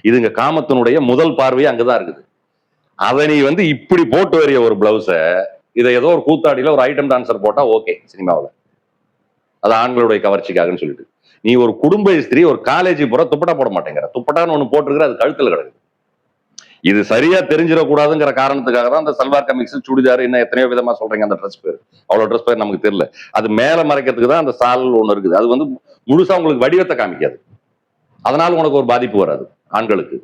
இதுங்க காமத்தினுடைய முதல் பார்வையே அங்கதான் இருக்குது. அதை நீ வந்து இப்படி போட்டு வரிய ஒரு பிளவுஸ இதை ஏதோ ஒரு கூத்தாடியில ஒரு ஐட்டம் டான்சர் போட்டா ஓகே சினிமாவில், அது ஆண்களுடைய கவர்ச்சிக்காகன்னு சொல்லிட்டு. நீ ஒரு குடும்ப ஸ்திரீ ஒரு காலேஜ் போற துப்பட்டா போட மாட்டேங்கிற, துப்பட்டான்னு ஒண்ணு போட்டுருக்கிற, அது கழுத்துல கிடக்குது. இது சரியா தெரிஞ்சிடக்கூடாதுங்கிற காரணத்துக்காக தான் அந்த சல்வார் கமிக்ஸ், சுடிதார், இன்னும் எத்தனையோ விதமா சொல்றீங்க. அந்த ட்ரெஸ் பேர் அவ்வளவு ட்ரெஸ் பேர் நமக்கு தெரியல. அது மேல மறைக்கிறதுக்கு தான் அந்த சால் ஒண்ணு இருக்குது. அது வந்து முழுசா உங்களுக்கு வடிவத்தை காமிக்காது. அதனால உனக்கு ஒரு பாதிப்பு வராது ஆண்களுக்கு.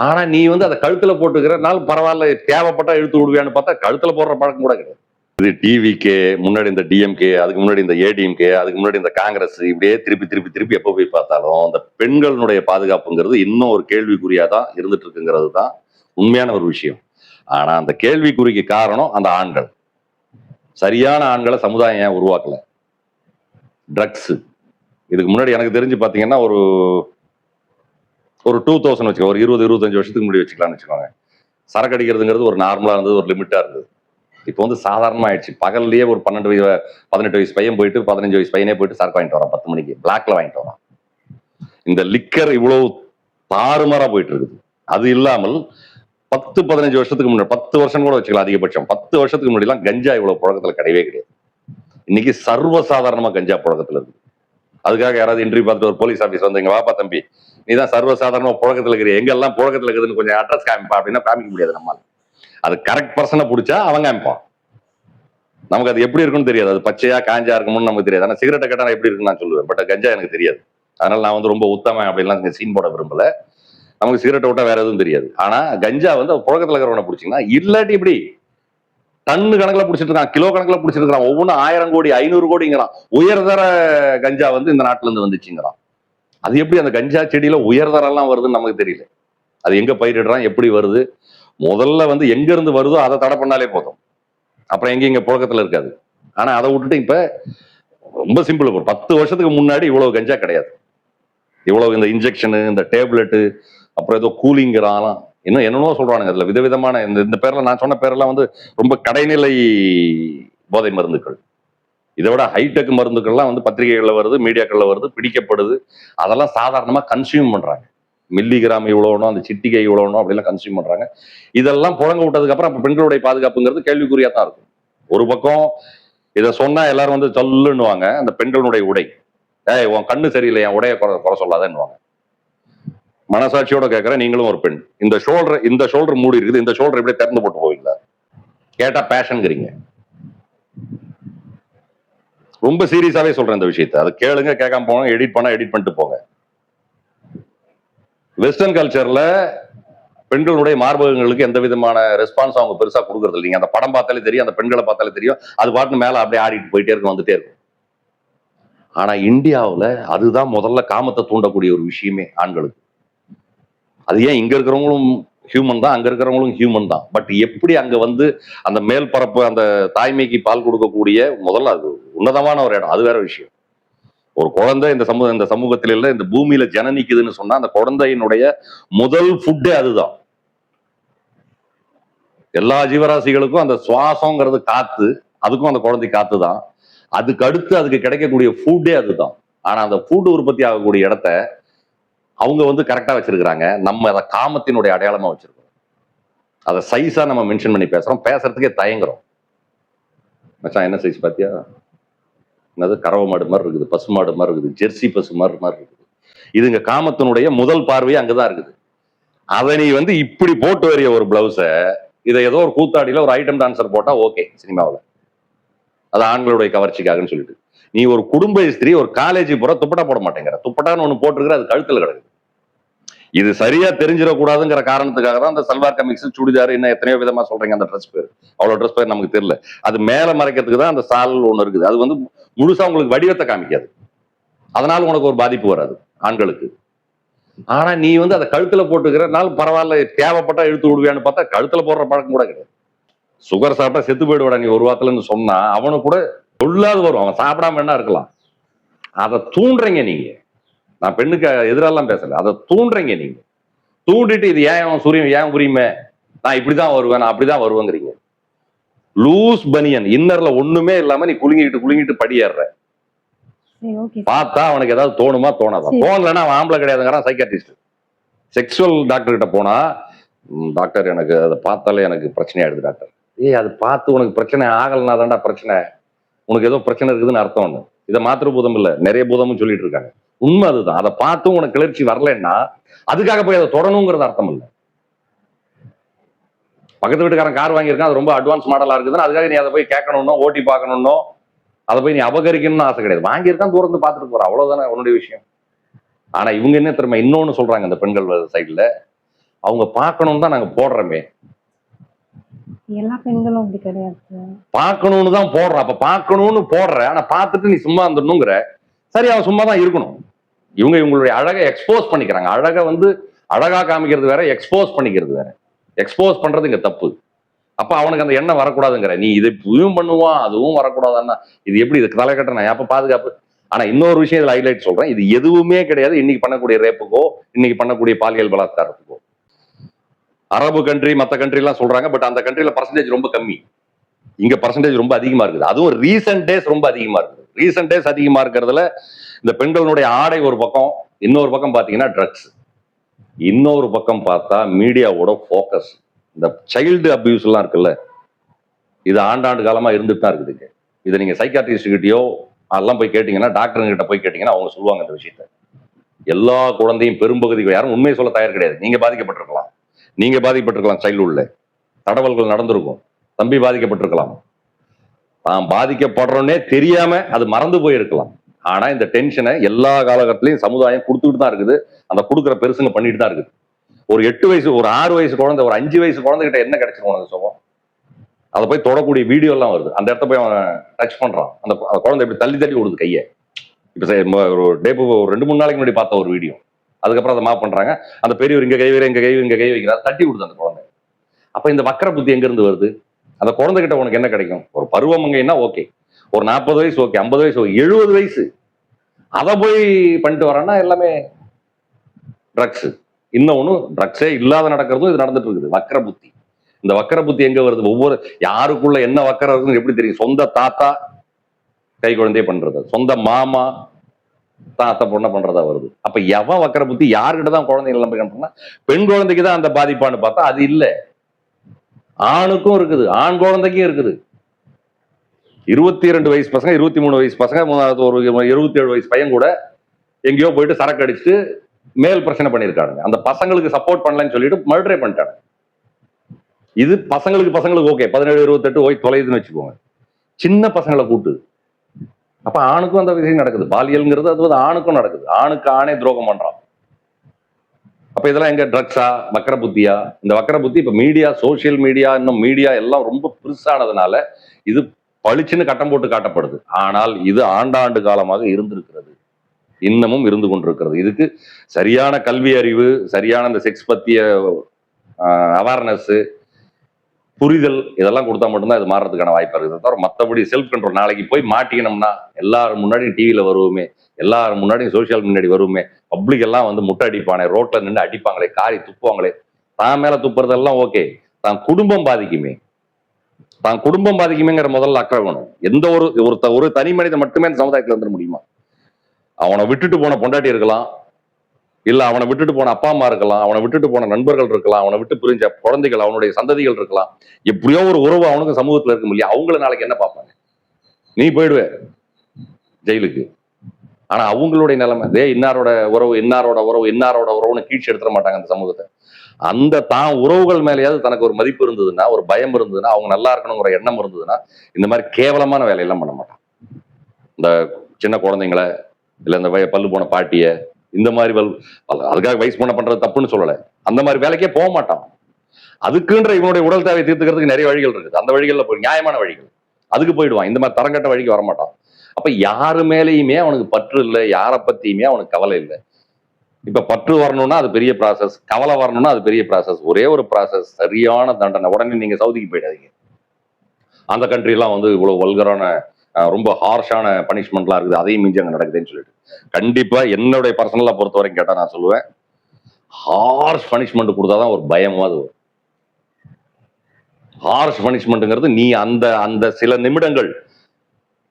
ஆனா நீ வந்து அதை கழுத்துல போட்டுக்கிறனால பரவாயில்ல, தேவைப்பட்டா இழுத்து விடுவியான்னு பார்த்தா கழுத்துல போடுற பழக்கம் கூட கிடையாது. இது டிவிகே, முன்னாடி இந்த டிஎம்கே, அதுக்கு முன்னாடி இந்த ஏடிஎம்கே, அதுக்கு முன்னாடி இந்த காங்கிரஸ், இப்படியே திருப்பி திருப்பி திருப்பி எப்போ போய் பார்த்தாலும் அந்த பெண்களுடைய பாதுகாப்புங்கிறது இன்னும் ஒரு கேள்விக்குறியா தான் இருந்துட்டு இருக்குங்கிறது தான் உண்மையான ஒரு விஷயம். ஆனா அந்த கேள்விக்குறிக்கு காரணம் அந்த ஆண்கள். சரியான ஆண்களை சமுதாயம் ஏன் உருவாக்கல? ட்ரக்ஸ். இதுக்கு முன்னாடி எனக்கு தெரிஞ்சு பாத்தீங்கன்னா ஒரு 2000 வச்சுக்கோ, ஒரு 20-25 வருஷத்துக்கு முன்னாடி வச்சுக்கலாம்னு வச்சுக்கோங்க. சரக்கு அடிக்கிறதுங்கிறது ஒரு நார்மலா இருந்தது, ஒரு லிமிட்டா இருந்தது. இப்போ வந்து சாதாரணமா ஆயிடுச்சு. பகல்லையே ஒரு 18 வயசு பையன் போயிட்டு 15 வயசு பையனே போயிட்டு சரக்கு வாங்கிட்டு வரான் 10 மணிக்கு, பிளாக்ல வாங்கிட்டு வரான். இந்த லிக்கர் இவ்வளவு தாறுமாறா போயிட்டு இருக்குது. அது இல்லாமல் 10-15 வருஷத்துக்கு முன்னாடி, 10 வருஷம் கூட வச்சுக்கலாம் அதிகபட்சம், 10 வருஷத்துக்கு முன்னாடி எல்லாம் கஞ்சா இவ்வளவு புழக்கத்துல கிடையவே கிடையாது. இன்னைக்கு சர்வசாதாரணமா கஞ்சா புழக்கத்துல இருக்கு. அதுக்காக யாராவது இன்டர்வியூ பார்த்துட்டு ஒரு போலீஸ் ஆபீஸ் வந்து, இங்க வாப்பா தம்பி, நீதான் சர்வசாதாரணமா புழக்கத்துல இருக்கிற, எங்கெல்லாம் புழக்கத்துல இருக்குதுன்னு கொஞ்சம் அட்ரஸ் காமிப்பா அப்படின்னா காமிக்க முடியாது நம்மால. அது கரெக்ட் பர்சனை பிடிச்சா அவங்க காமிப்பான். நமக்கு அது எப்படி இருக்குன்னு தெரியாது. அது பச்சையா காஞ்சா இருக்கும்னு நமக்கு தெரியாது. ஆனா சிகரெட்டை கேட்டா எப்படி இருக்குன்னு நான் சொல்லுவேன். பட் கஞ்சா எனக்கு தெரியாது. அதனால நான் வந்து ரொம்ப உத்தமன் அப்படின்லாம் சீன் போட விரும்பல. நமக்கு சிகரெட்டை விட்டா வேற எதுவும் தெரியாது. ஆனா கஞ்சா வந்து புழக்கத்துல இருக்கிறவனை பிடிச்சிங்கன்னா, இல்லாட்டி இப்படி டன்னு கணக்குல பிடிச்சிட்டு இருக்கான், கிலோ கணக்குல பிடிச்சிட்டு இருக்கான். ஒவ்வொன்றும் 1000 கோடி 500 கோடிங்கிறான். உயர்தர கஞ்சா வந்து இந்த நாட்டுல இருந்து வந்துச்சுங்கிறான். அது எப்படி அந்த கஞ்சா செடியில உயர்தரம் எல்லாம் வருதுன்னு நமக்கு தெரியல. அது எங்க பயிரிடுறான், எப்படி வருது? முதல்ல வந்து எங்க இருந்து வருதோ அதை தடை பண்ணாலே போதும். அப்புறம் எங்க புழக்கத்துல இருக்காது. ஆனா அதை விட்டுட்டு இப்ப ரொம்ப சிம்பிள். ஒரு 10 வருஷத்துக்கு முன்னாடி இவ்வளவு கஞ்சா கிடையாது. இவ்வளவு இந்த இன்ஜெக்ஷனு, இந்த டேப்லெட்டு, அப்புறம் ஏதோ கூலிங்கிறான், இன்னும் என்னென்னோ சொல்றானுங்க. அதுல விதவிதமான இந்த பேர்ல நான் சொன்ன பேரெல்லாம் வந்து ரொம்ப கடைநிலை போதை மருந்துகள். இதை விட ஹைடெக் மருந்துகள்லாம் வந்து பத்திரிகைகள்ல வருது, மீடியாக்கள்ல வருது, பிடிக்கப்படுது. அதெல்லாம் சாதாரணமா கன்சியூம் பண்றாங்க. மில்லிகிராம் இவ்வளோனும், அந்த சிட்டிகை இவ்வளோனும் அப்படிலாம் கன்சியூம் பண்றாங்க. இதெல்லாம் புழங்க விட்டதுக்கு அப்புறம் அப்ப பெண்களுடைய பாதுகாப்புங்கிறது கேள்விக்குறியா தான் இருக்கும். ஒரு பக்கம் இதை சொன்னா எல்லாரும் வந்து சொல்லுன்னுவாங்க, அந்த பெண்களுடைய உடை, உன் கண்ணு சரியில்லை, என் உடைய குறை சொல்லாதேன்னுவாங்க. மனசாட்சியோட கேட்கறேன், நீங்களும் ஒரு பெண், இந்த ஷோல்டர் மூடி இருக்குது, இந்த ஷோல்டர் இப்படியே திறந்து போட்டு போவீங்களா? கேட்டா பேஷன்ங்கிறீங்க. ரொம்ப சீரியஸாவே சொல்றேன் இந்த விஷயத்தை. அதை கேளுங்க, கேட்காம போங்க, எடிட் பண்ணிட்டு போங்க. வெஸ்டர்ன் கல்ச்சர்ல பெண்களுடைய மார்பகங்களுக்கு எந்த விதமான ரெஸ்பான்ஸ் அவங்க பெருசா கொடுக்கறது இல்லைங்க. அந்த படம் பார்த்தாலே தெரியும், அந்த பெண்களை பார்த்தாலே தெரியும், அது பாட்டு மேல அப்படியே ஆடிட்டு போயிட்டே இருக்கும், வந்துட்டே இருக்கும். ஆனா இந்தியாவுல அதுதான் முதல்ல காமத்தை தூண்டக்கூடிய ஒரு விஷயமே ஆண்களுக்கு. அது ஏன் இங்க இருக்கிறவங்களும் ஹியூமன் தான், அங்க இருக்கிறவங்களும் ஹியூமன் தான். பட் எப்படி அங்க வந்து அந்த மேல் பரப்பு, அந்த தாய்மைக்கு பால் கொடுக்கக்கூடிய முதல்ல அது உன்னதமான ஒரு இடம், அது வேற விஷயம். ஒரு குழந்தை இந்த சமூகத்தில் இல்ல, இந்த பூமியில ஜனனிக்குதுன்னு சொன்னா அந்த குழந்தையினுடைய முதல் ஃபுட்டே அதுதான். எல்லா ஜீவராசிகளுக்கும் அந்த சுவாசங்கிறது காத்து, அதுக்கும் அந்த குழந்தை காத்து தான். அதுக்கு அடுத்து அதுக்கு கிடைக்கக்கூடிய ஃபுட்டே அதுதான். ஆனா அந்த ஃபுட் உற்பத்தி ஆகக்கூடிய இடத்த அவங்க வந்து கரெக்டா வச்சிருக்கிறாங்க. நம்ம அதை காமத்தினுடைய அடையாளமா வச்சிருக்கோம். அதை சைஸா நம்ம மென்ஷன் பண்ணி பேசுறோம், பேசுறதுக்கே தயங்குறோம். மச்சான் என்ன சைஸ் பாத்தியா? என்னது கறவை மாடு மாதிரி இருக்குது, பசு மாடு மாதிரி இருக்குது, ஜெர்சி பசு மாதிரி இருக்குது. இதுங்க காமத்தினுடைய முதல் பார்வையே அங்கதான் இருக்குது. அதை நீ வந்து இப்படி போட்டு வரிய ஒரு பிளவுஸ இதை ஏதோ ஒரு கூத்தாடியில ஒரு ஐட்டம் டான்சர் போட்டா ஓகே சினிமாவில், அது ஆண்களுடைய கவர்ச்சிக்காகன்னு சொல்லிட்டு. நீ ஒரு குடும்ப ஸ்திரீ ஒரு காலேஜ் போற துப்பட்டா போட மாட்டேங்கிற, துப்பட்டான்னு ஒண்ணு போட்டுருக்கிற, அது கழுத்துல கிடக்குது. இது சரியா தெரிஞ்சிடக்கூடாதுங்கிற காரணத்துக்காக தான் அந்த சல்வார் கமிக்ஸ், சுடிதார், இன்னும் எத்தனையோ விதமா சொல்றீங்க. அந்த ட்ரெஸ் பேர் அவ்வளவு ட்ரெஸ் பேர் நமக்கு தெரியல. அது மேல மறைக்கிறதுக்கு தான் அந்த சால் ஒண்ணு இருக்குது. அது வந்து முழுசா உங்களுக்கு வடிவத்தை காமிக்காது. அதனால உனக்கு ஒரு பாதிப்பு வராது ஆண்களுக்கு. ஆனா நீ வந்து அதை கழுத்துல போட்டுக்கிறனால பரவாயில்ல, தேவைப்பட்டா இழுத்து விடுவியான்னு பார்த்தா கழுத்துல போடுற பழக்கம் கூட கிடையாது. சுகர் சாப்பிட்டா செத்து போயிடுவாடா நீ ஒரு வாரத்துலன்னு சொன்னா அவனு கூட சொல்லாது வரும். அவன் சாப்பிடாம என்ன இருக்கலாம். அதை தூண்டுறீங்க நீங்க. நான் பெண்ணுக்கு எதிரெல்லாம் பேசல, அதை தூண்டுறீங்க நீங்க. தூண்டிட்டு இது ஏன் சூரியன் ஏன் புரியுமே, நான் இப்படிதான் வருவேன், நான் அப்படிதான் வருவேங்கிறீங்க. லூஸ் பனியன் இன்னர்ல ஒண்ணுமே இல்லாம நீ குலுங்கிட்டு படி ஏறுற. பார்த்தா அவனுக்கு ஏதாவது தோணுமா தோணாதான்? தோணலன்னா அவன் ஆம்பளை கிடையாதுங்கிறான் சைக்காட்ரிஸ்ட். செக்ஷுவல் டாக்டர் கிட்ட போனா டாக்டர் எனக்கு அதை பார்த்தாலே எனக்கு பிரச்சனை ஆயிடுது டாக்டர். அது பார்த்து உனக்கு பிரச்சனை ஆகலைன்னா தான்டா பிரச்சனை, உனக்கு ஏதோ பிரச்சனை இருக்குதுன்னு அர்த்தம். ஒண்ணு இதை மாத்திர பூதம் இல்ல, நிறைய பூதமும் சொல்லிட்டு இருக்காங்க. உண்மை அதுதான். அதை பார்த்தும் உனக்கு கிளர்ச்சி வரலன்னா அதுக்காக போய் அதை தொடணுங்கிறது அர்த்தம் இல்லை. பக்கத்து வீட்டுக்காரன் கார் வாங்கியிருக்கான், அது ரொம்ப அட்வான்ஸ் மாடலா இருக்குதுன்னு அதுக்காக நீ அதை போய் கேட்கணும்னோ ஓட்டி பார்க்கணும்னோ அதை போய் நீ அபகரிக்கணும்னு ஆசை கிடையாது. வாங்கியிருக்கான், தூரந்து பார்த்துட்டு போற, அவ்வளவுதானே உன்னுடைய விஷயம். ஆனா இவங்க என்ன திறமை இன்னொன்னு சொல்றாங்க, இந்த பெண்கள் சைட்ல அவங்க பார்க்கணும் தான் நாங்க போடுறோமே. எல்லா பெண்களும் அப்படி கிடையாது. பார்க்கணும்னு தான் போடுற. அப்ப பார்க்கணும்னு போடுற, ஆனா பார்த்துட்டு நீ சும்மா இருந்துடணுங்கிற. சரி, அவன் சும்மா தான் இருக்கணும். இவங்க இவங்களுடைய அழகை எக்ஸ்போஸ் பண்ணிக்கிறாங்க. அழகை அழகா காமிக்கிறது வேற, எக்ஸ்போஸ் பண்ணிக்கிறது வேற. எக்ஸ்போஸ் பண்றது இங்க தப்பு. அப்ப அவனுக்கு அந்த எண்ணம் வரக்கூடாதுங்கிற. நீ இது இதுவும் பண்ணுவான், அதுவும் வரக்கூடாதுன்னா இது எப்படி? இதுக்கு தலை கட்டணும் அப்ப பாதுகாப்பு. ஆனா இன்னொரு விஷயம் இதுல ஹைலைட் சொல்றேன், இது எதுவுமே கிடையாது இன்னைக்கு பண்ணக்கூடிய ரேப்புக்கோ இன்னைக்கு பண்ணக்கூடிய பாலியல் பலாத்காரத்துக்கோ. அரபு கண்ட்ரி மற்ற கண்ட்ரி எல்லாம் சொல்றாங்க, பட் அந்த கண்ட்ரில பர்சன்டேஜ் ரொம்ப கம்மி, இங்க பர்சன்டேஜ் ரொம்ப அதிகமா இருக்குது. அதுவும் ரீசன்ட் டேஸ் ரொம்ப அதிகமா இருக்குது. ரீசன்ட் டேஸ் அதிகமா இருக்கிறதுல இந்த பெண்களுடைய ஆடை ஒரு பக்கம், இன்னொரு பக்கம் பாத்தீங்கன்னா ட்ரக்ஸ், இன்னொரு பக்கம் பார்த்தா மீடியாவோட போக்கஸ். இந்த சைல்டு அபியூஸ் எல்லாம் இருக்குல்ல, இது ஆண்டாண்டு காலமா இருந்துட்டு தான் இருக்குதுங்க. இதை நீங்க சைக்காட்ரிஸ்ட் கிட்டயோ அதெல்லாம் போய் கேட்டீங்கன்னா, டாக்டர் கிட்ட போய் கேட்டீங்கன்னா அவங்க சொல்லுவாங்க இந்த விஷயத்த. எல்லா குழந்தையும் பெரும்பகுதி யாரும் உண்மையை சொல்ல தயார் கிடையாது. நீங்க பாதிக்கப்பட்டிருக்கலாம், நீங்க பாதிக்கப்பட்டிருக்கலாம், சைல்டுஹுட்ல தடவல்கள் நடந்திருக்கும், தம்பி பாதிக்கப்பட்டிருக்கலாம், தான் பாதிக்கப்படுறோன்னே தெரியாம அது மறந்து போயிருக்கலாம். ஆனா இந்த டென்ஷனை எல்லா காலகட்டத்திலையும் சமுதாயம் கொடுத்துட்டு தான் இருக்குது. அந்த கொடுக்குற பெருசுங்க பண்ணிட்டு தான் இருக்குது. ஒரு 8 வயசு, ஒரு 6 வயசு குழந்தை, ஒரு 5 வயசு குழந்தைகிட்ட என்ன கிடைச்சிரும் உனக்கு சுகம்? அதை போய் தொடக்கூடிய வீடியோ எல்லாம் வருது. அந்த இடத்த போய் அவன் டச் பண்றான், அந்த குழந்தை இப்படி தள்ளி தள்ளி விடுது கையை. இப்ப ஒரு 2-3 நாளைக்கு முன்னாடி பார்த்த ஒரு வீடியோ. அதுக்கப்புறம் அதை பண்றாங்க. அந்த பெரியவர் இங்க கை வைக்கிற, இங்க கை வைக்கிறார், தட்டி விடுது அந்த குழந்தை. அப்ப இந்த வக்கர புத்தி எங்க இருந்து வருது? அந்த குழந்தைகிட்ட உனக்கு என்ன கிடைக்கும்? ஒரு பருவமங்கைன்னா ஓகே, ஒரு 40 வயசு ஓகே, 50 வயசு ஓகே, 70 வயசு அதை போய் பண்ணிட்டு வரான்னா எல்லாமே ட்ரக்ஸ். இன்னொன்னு ட்ரக்ஸே இல்லாத நடக்கிறதும் இது நடந்துட்டு இருக்குது. வக்கர புத்தி. இந்த வக்கர புத்தி எங்க வருது? ஒவ்வொரு யாருக்குள்ள என்ன வக்கரம் இருக்குன்னு எப்படி தெரியும்? சொந்த தாத்தா கை குழந்தையே பண்றது, சொந்த மாமா தான் அத்தை பொண்ணை பண்றதா வருது. அப்ப எவன் வக்கர புத்தி? யாருக்கிட்டதான் குழந்தைகள் எல்லாம் பெண் குழந்தைக்கு தான் அந்த பாதிப்பான்னு பார்த்தா அது இல்லை, ஆணுக்கும் இருக்குது, ஆண் குழந்தைக்கும் இருக்குது. 22 வயசு பசங்க, 23 வயசு பசங்க, ஒரு 27 வயசு பையன் கூட எங்கேயோ போயிட்டு சரக்கு அடிச்சுட்டு மேல் பிரச்சனை பண்ணியிருக்காங்க. அந்த பசங்களுக்கு சப்போர்ட் பண்ணலன்னு சொல்லிட்டு மர்டரே பண்ணிட்டாங்க. இது பசங்களுக்கு ஓகே, 17-28 போய் தொலைதுன்னு வச்சுக்கோங்க. சின்ன பசங்களை கூட்டு. அப்ப ஆணுக்கும் அந்த விஷயம் நடக்குது. பாலியல்ங்கிறது அது ஆணுக்கும் நடக்குது. ஆணுக்கு ஆணே துரோகம் பண்றான். அப்ப இதெல்லாம் எங்க? ட்ரக்ஸா, வக்கர புத்தியா? இந்த வக்கர புத்தி இப்ப மீடியா, சோசியல் மீடியா, இன்னும் மீடியா எல்லாம் ரொம்ப பெருசானதுனால இது பளிச்சுன்னு கட்டம் போட்டு காட்டப்படுது. ஆனால் இது ஆண்டாண்டு காலமாக இருந்திருக்கிறது, இன்னமும் இருந்து கொண்டிருக்கிறது. இதுக்கு சரியான கல்வி அறிவு, சரியான இந்த செக்ஸ் பத்திய அவேர்னஸ், புரிதல், இதெல்லாம் கொடுத்தா மட்டும்தான் இது மாறுறதுக்கான வாய்ப்பு இருக்குது. தவிர மற்றபடி செல்ஃப் கண்ட்ரோல். நாளைக்கு போய் மாட்டிக்கணும்னா எல்லாரும் முன்னாடியும் டிவியில வருவோமே, எல்லாரும் முன்னாடியும் சோசியல் முன்னாடி வருவோமே, பப்ளிக் எல்லாம் முட்டை அடிப்பானே, ரோட்ல நின்று அடிப்பாங்களே, காரி துப்புவாங்களே, தான் மேல துப்புறதெல்லாம் ஓகே, தான் குடும்பம் பாதிக்குமே, தான் குடும்பம் பாதிக்குமேங்கிற முதல்ல அக்கறை வேணும். எந்த ஒரு தனி மனிதன் மட்டுமே அந்த சமுதாயத்துல வந்துட முடியுமா? அவனை விட்டுட்டு போன பொண்டாட்டி இருக்கலாம், இல்ல அவனை விட்டுட்டு போன அப்பா அம்மா இருக்கலாம், அவனை விட்டுட்டு போன நண்பர்கள் இருக்கலாம், அவனை விட்டு புரிஞ்ச குழந்தைகள், அவனுடைய சந்ததிகள் இருக்கலாம். எப்படியோ ஒரு உறவு அவனுக்கு சமூகத்துல இருக்க முடியும். அவங்கள நாளைக்கு என்ன பார்ப்பாங்க? நீ போயிடுவ ஜெயிலுக்கு. ஆனா அவங்களுடைய நிலைமை இன்னாரோட உறவுன்னு கீழ்ச்சி எடுத்துட மாட்டாங்க அந்த சமூகத்தை. அந்த தான் உறவுகள் மேலேயாவது தனக்கு ஒரு மதிப்பு இருந்ததுன்னா, ஒரு பயம் இருந்ததுன்னா, அவங்க நல்லா இருக்கணுங்கிற எண்ணம் இருந்ததுன்னா இந்த மாதிரி கேவலமான வேலையெல்லாம் பண்ண மாட்டான். இந்த சின்ன குழந்தைங்களை, இல்ல இந்த பல்லு போன பாட்டிய, இந்த மாதிரி அதுக்காக வயசு பண்ண பண்றது தப்புன்னு சொல்லல, அந்த மாதிரி வேலைக்கே போக மாட்டான். அதுக்குன்ற இவனுடைய உடல் தேவை தீர்த்துக்கிறதுக்கு நிறைய வழிகள் இருக்குது. அந்த வழிகளில் போய் நியாயமான வழிகள் அதுக்கு போயிடுவான். இந்த மாதிரி தரங்கட்ட வழிக்கு வரமாட்டான். அப்ப யாரு மேலேயுமே அவனுக்கு பற்று இல்லை, யாரை பத்தியுமே அவனுக்கு கவலை இல்லை. இப்ப பற்று வரணும்னா அது பெரிய ப்ராசஸ், கவலை வரணும்னா அது பெரிய ப்ராசஸ். ஒரே ஒரு ப்ராசஸ், சரியான தண்டனை. உடனே நீங்க சவுதிக்கு போயிடாதீங்க. அந்த கண்ட்ரி எல்லாம் இவ்வளவு வல்கரான ரொம்ப ஹார்ஷான பனிஷ்மெண்ட்லாம் இருக்குது, அதையும் மிஞ்சி அங்க நடக்குதுன்னு சொல்லிட்டு கண்டிப்பா என்னுடைய பர்சனலா பொறுத்த வரைக்கும் கேட்டா நான் சொல்லுவேன், ஹார்ஷ் பனிஷ்மெண்ட் கொடுத்தாதான் ஒரு பயமாவது வரும். ஹார்ஷ் பனிஷ்மெண்ட்ங்கிறது நீ அந்த அந்த சில நிமிடங்கள்,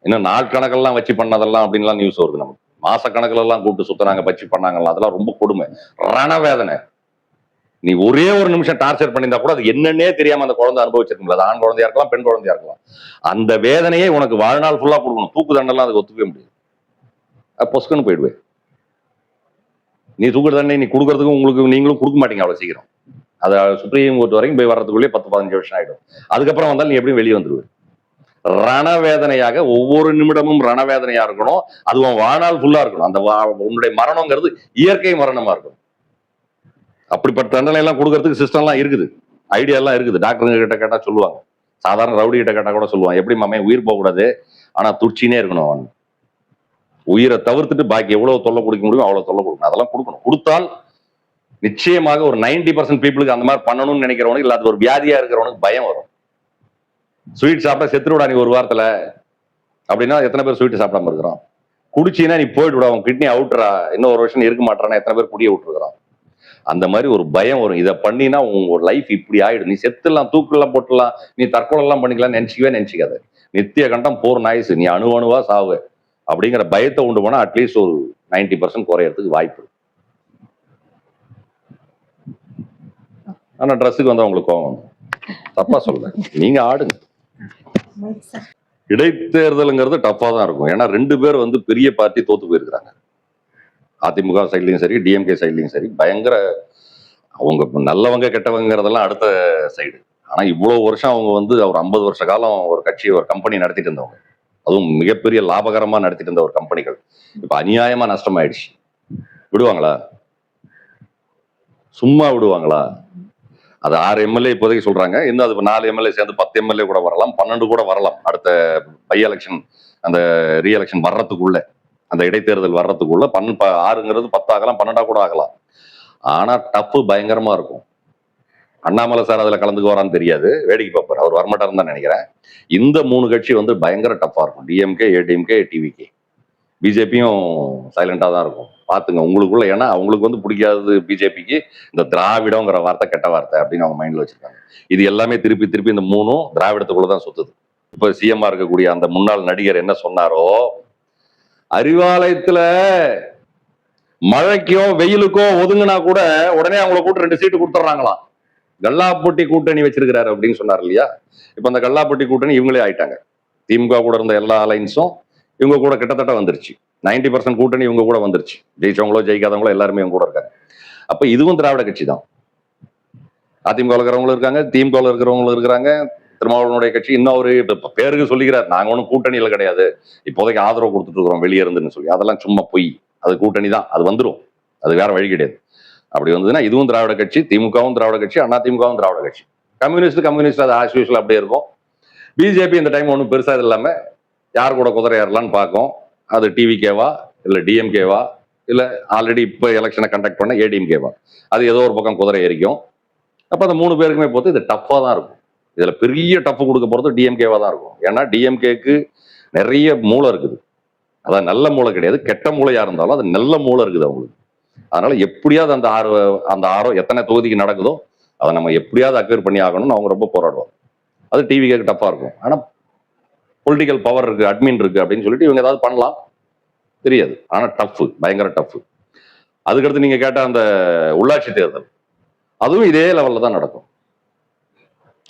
இன்னும் நாட்கணக்கெல்லாம் வச்சு பண்ணதெல்லாம் அப்படின்லாம் நியூஸ் வருது. நமக்கு மாசக்கணக்கில் எல்லாம் கூப்பிட்டு சுத்தினாங்க, வச்சு பண்ணாங்கலாம், அதெல்லாம் ரொம்ப கொடுமை, ரணவேதனை. நீ ஒரே ஒரு நிமிஷம் டார்ச்சர் பண்ணியிருந்தா கூட அது என்னன்னே தெரியாம அந்த குழந்தை அனுபவிச்சிருக்கீங்களா? அது ஆண் குழந்தையா இருக்கலாம், பெண் குழந்தையா இருக்கலாம். அந்த வேதனையை உனக்கு வாழ்நாள் ஃபுல்லா கொடுக்கணும். தூக்கு தண்டெல்லாம் அதுக்கு ஒத்துக்கவே முடியாது. பொஸ்குன்னு போயிடுவேன். நீ தூக்கு தண்டனை நீ கொடுக்கறதுக்கு உங்களுக்கு நீங்களும் கொடுக்க மாட்டீங்க அவ்வளவு சீக்கிரம். அது சுப்ரீம் கோர்ட் வரைக்கும் போய் வர்றதுக்குள்ளே 10-15 வருஷம் ஆயிடும். அதுக்கப்புறம் வந்தாலும் நீ எப்படியும் வெளியே வந்துருவேன். ரணவேதனையாக ஒவ்வொரு நிமிடமும் ரணவேதனையா இருக்கணும். அதுவும் வாழ்நாள் ஃபுல்லா இருக்கணும். அந்த உன்னுடைய மரணம்ங்கிறது இயற்கை மரணமா இருக்கும். அப்படிப்பட்ட தண்டனை எல்லாம் கொடுக்கறதுக்கு சிஸ்டம் எல்லாம் இருக்குது, ஐடியா எல்லாம் இருக்குது. டாக்டருங்க கிட்ட கேட்டா சொல்லுவாங்க, சாதாரண ரவுடி கிட்ட கேட்டா கூட சொல்லுவாங்க, எப்படி மாமே உயிர் போக கூடாது, ஆனா துடிச்சினே இருக்கணும். அவன் உயிரை தவிர்த்துட்டு பாக்கி எவ்வளவு தொல்லை கொடுக்க முடியும் அவ்வளவு தொல்லை கொடுக்கணும். அதெல்லாம் கொடுக்கணும். கொடுத்தால் நிச்சயமாக ஒரு 90% பீப்புளுக்கு அந்த மாதிரி பண்ணணும்னு நினைக்கிறவனுக்கு, இல்ல அது ஒரு வியாதியா இருக்கிறவனுக்கு பயம் வரும். ஸ்வீட் சாப்பிட்டா செத்துருடா நீ ஒரு வாரத்துல அப்படின்னா எத்தனை பேர் ஸ்வீட் சாப்பிடாம இருக்கிறான்? குடிச்சின்னா நீ போயிட்டு விட, அவன் கிட்னி அவுட்ரா, இன்னும் ஒரு வருஷம் இருக்க மாட்டானா எத்தனை பேர் குடிய விட்டுருக்கான்? அந்த மாதிரி ஒரு பயம் வரும். இதை பண்ணினா உங்க லைஃப் இப்படி ஆயிடும், நீ செத்துலாம், தூக்குலாம் போட்டுலாம், நீ தற்கொலை எல்லாம் பண்ணிக்கலாம் நினைச்சிக்காத. நித்திய கண்டம் போர் நாய்ஸ், நீ அணுவா சாவு அப்படிங்கிற பயத்தை உண்டு போனா அட்லீஸ்ட் ஒரு 90% குறையறதுக்கு வாய்ப்பு. ஆனா ட்ரெஸ்ஸுக்கு வந்தா உங்களுக்கு கோவம், தப்பா சொல்ல, நீங்க ஆடுங்க. இடைத்தேர்தலுங்கிறது டஃபா தான் இருக்கும். ஏன்னா 2 பேர் பெரிய பார்ட்டி தோத்து போயிருக்கிறாங்க. அதிமுக சைட்லயும் சரி, டிஎம்கே சைட்லயும் சரி, பயங்கர அவங்க நல்லவங்க கெட்டவங்கிறதெல்லாம் அடுத்த சைடு. ஆனா இவ்வளவு வருஷம் அவங்க அவர் 50 வருஷ காலம் ஒரு கட்சி, ஒரு கம்பெனி நடத்திட்டு இருந்தவங்க, அதுவும் மிகப்பெரிய லாபகரமா நடத்திட்டு இருந்த ஒரு கம்பெனிகள் இப்ப அநியாயமா நஷ்டமாயிடுச்சு. விடுவாங்களா? சும்மா விடுவாங்களா? அது 6 எம்எல்ஏ இப்போதைக்கு சொல்றாங்க, இன்னும் அது 4 எம்எல்ஏ சேர்ந்து 10 எம்எல்ஏ கூட வரலாம், 12 கூட வரலாம். அடுத்த பை எலெக்ஷன், அந்த ரீ எலெக்ஷன் வர்றதுக்குள்ள, அந்த இடைத்தேர்தல் வர்றதுக்குள்ள 6ங்கிறது 10 ஆகலாம், 12 கூட ஆகலாம். ஆனா டஃப் பயங்கரமா இருக்கும். அண்ணாமலை சார் அதுல கலந்துக்கு வரான்னு தெரியாது, வேடிக்கை பார்ப்பார், அவர் வரமாட்டாருன்னு தான் நினைக்கிறேன். இந்த 3 கட்சி பயங்கர டஃப்பா இருக்கும். DMK, ADMK, TVK. பிஜேபியும் சைலண்டா தான் இருக்கும். பாத்துங்க உங்களுக்குள்ள. ஏன்னா அவங்களுக்கு பிடிக்காதது பிஜேபிக்கு இந்த திராவிடங்கிற வார்த்தை கெட்ட வார்த்தை அப்படின்னு அவங்க மைண்ட்ல வச்சிருக்காங்க. இது எல்லாமே திருப்பி திருப்பி இந்த 3ம் திராவிடத்துக்குள்ளதான் சுத்துது. இப்ப சிஎம்ஆ இருக்கக்கூடிய அந்த முன்னாள் நடிகர் என்ன சொன்னாரோ, அறிவாலயத்துல மழைக்கோ வெயிலுக்கோ ஒதுங்கினா கூட உடனே அவங்கள கூட்டு 2 சீட்டு கொடுத்துட்றாங்களாம். கல்லாப்பட்டி கூட்டணி வச்சிருக்கிறாரு அப்படின்னு சொன்னார் இல்லையா? இப்ப அந்த கல்லாப்பட்டி கூட்டணி இவங்களே ஆயிட்டாங்க. திமுக கூட இருந்த எல்லா அலைன்ஸும் இவங்க கூட கிட்டத்தட்ட வந்துருச்சு. 90% கூட்டணி இவங்க கூட வந்துருச்சு. ஜெயிச்சவங்களோ ஜெயிக்காதவங்களோ எல்லாருமே இவங்க கூட இருக்காங்க. அப்ப இதுவும் திராவிட கட்சி தான். அதிமுக இருக்கிறவங்களும் இருக்காங்க, திமுக இருக்கிறவங்களும் இருக்கிறாங்க, திருமாவளவனுடைய கட்சி. இன்னும் அவரு பேருக்கு சொல்லிக்கிறார், நாங்க ஒன்றும் கூட்டணியில கிடையாது, இப்போதைக்கு ஆதரவு கொடுத்துட்டு இருக்கிறோம் வெளியே இருந்துன்னு சொல்லி. அதெல்லாம் சும்மா பொய். அது கூட்டணி தான், அது வந்துடும், அது வேற வழி கிடையாது. அப்படி வந்ததுன்னா இதுவும் திராவிட கட்சி, திமுகவும் திராவிட கட்சி, அதிமுகவும் திராவிட கட்சி. கம்யூனிஸ்ட் அது ஆஸ் யூசுவல் அப்படியே இருக்கும். பிஜேபி இந்த டைம் ஒன்றும் பெருசா இது இல்லாம யார் கூட குதிரை ஏறலான்னு பார்க்கும். அது டிவிகேவா இல்ல டிஎம்கேவா இல்ல ஆல்ரெடி இப்ப எலெக்ஷனை கண்டக்ட் பண்ண ஏடிஎம்கேவா, அது ஏதோ ஒரு பக்கம் குதிரை எரிக்கும். அப்ப அந்த 3 பேருக்குமே பொறுத்து இது டஃப்பா தான் இருக்கும். இதுல பெரிய டஃப் கொடுக்க போறது டிஎம்கேவா தான் இருக்கும். ஏன்னா டிஎம்கேக்கு நிறைய மூளை இருக்குது. அதான் நல்ல மூளை கிடையாது, கெட்ட மூளையா இருந்தாலும் அது நல்ல மூளை இருக்குது அவங்களுக்கு. அதனால எப்படியாவது அந்த ஆரோ எத்தனை தொகுதிக்கு நடக்குதோ அதை நம்ம எப்படியாவது அக்வேர் பண்ணி ஆகணும்னு அவங்க ரொம்ப போராடுவாங்க. அது டிவிக்கு டஃப்பா இருக்கும். ஆனா பொலிட்டிக்கல் பவர் இருக்கு, அட்மின் இருக்கு அப்படின்னு சொல்லிட்டு இவங்க ஏதாவது பண்ணலாம், தெரியாது. ஆனா டஃப், பயங்கர டஃப். அதுக்கடுத்து நீங்க கேட்ட அந்த உள்ளாட்சி தேர்தல், அதுவும் இதே லெவல்ல தான் நடக்கும்.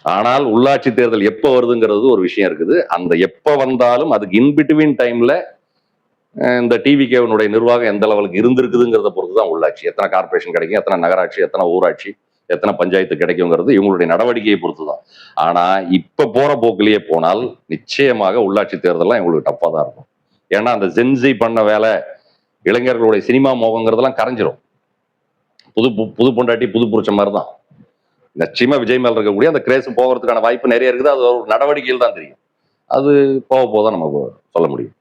ஆனால் உள்ளாட்சி தேர்தல் எப்ப வருதுங்கிறது ஒரு விஷயம் இருக்குது. அந்த எப்ப வந்தாலும் அதுக்கு இன்பிட்வீன் டைம்ல இந்த டிவிகேவனுடைய நிர்வாகம் எந்த லெவலுக்கு இருந்திருக்குதுங்கிறத பொறுத்து தான் உள்ளாட்சி. எத்தனை கார்பரேஷன் கிடைக்கும், எத்தனை நகராட்சி, எத்தனை ஊராட்சி, எத்தனை பஞ்சாயத்து கிடைக்குங்கிறது இவங்களுடைய நடவடிக்கையை பொறுத்து தான். ஆனா இப்ப போற போக்கிலேயே போனால் நிச்சயமாக உள்ளாட்சி தேர்தலாம் இவங்களுக்கு டஃப்பா தான் இருக்கும். ஏன்னா அந்த ஜென்சி பண்ண வேலை, இளைஞர்களுடைய சினிமா மோகங்கிறதெல்லாம் கரைஞ்சிரும். புது பொண்டாட்டி புது புருஷ மாதிரி தான். நிச்சயமா விஜய் மேல இருக்கக்கூடிய அந்த கிரேஸ் போகிறதுக்கான வாய்ப்பு நிறைய இருக்குது. அது ஒரு நடவடிக்கையில் தான் தெரியும். அது போக போதான் நமக்கு சொல்ல முடியும்.